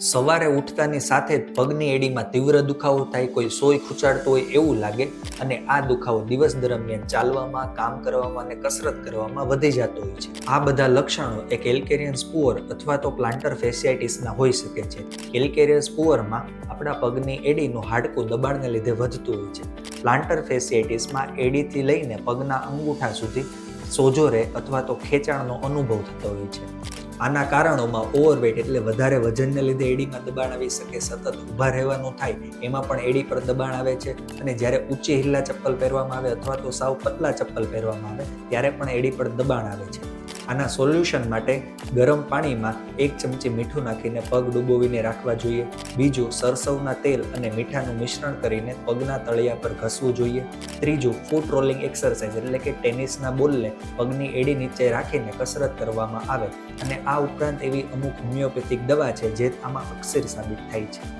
સવારે ઉઠતાની સાથે જ પગની એડીમાં તીવ્ર દુખાવો થાય, કોઈ સોય ખૂંચાડતો હોય એવું લાગે અને આ દુખાવો દિવસ દરમિયાન ચાલવામાં, કામ કરવામાં અને કસરત કરવામાં વધી જતો હોય છે. આ બધા લક્ષણો એક કેલ્કેરિયસ પુઅર અથવા તો પ્લાન્ટર ફેસિયાઇટિસના હોઈ શકે છે. કેલ્કેરિયસ પુઅરમાં આપણા પગની એડીનું હાડકું દબાણને લીધે વધતું હોય છે. પ્લાન્ટર ફેસિયાઇટિસમાં એડીથી લઈને પગના અંગૂઠા સુધી સોજો રહે અથવા તો ખેંચાણનો અનુભવ થતો હોય છે. આના કારણોમાં ઓવરવેટ એટલે વધારે વજનને લીધે એડીમાં દબાણ આવી શકે, સતત ઊભા રહેવાનું થાય એમાં પણ એડી પર દબાણ આવે છે, અને જ્યારે ઊંચી હિલ્લા ચપ્પલ પહેરવામાં આવે અથવા તો સાવ પતલા ચપ્પલ પહેરવામાં આવે ત્યારે પણ એડી પર દબાણ આવે છે. આના સોલ્યુશન માટે ગરમ પાણીમાં 1 ચમચી મીઠું નાખીને પગ ડૂબોવીને રાખવા જોઈએ. બીજું, સરસવના તેલ અને મીઠાનું મિશ્રણ કરીને પગના તળિયા પર ઘસવું જોઈએ. ત્રીજું, ફૂટ રોલિંગ એક્સરસાઇઝ એટલે કે ટેનિસના બોલને પગની એડી નીચે રાખીને કસરત કરવામાં આવે. અને આ ઉપરાંત એવી અમુક હોમિયોપેથિક દવા છે જે આમાં અક્ષર સાબિત થાય છે.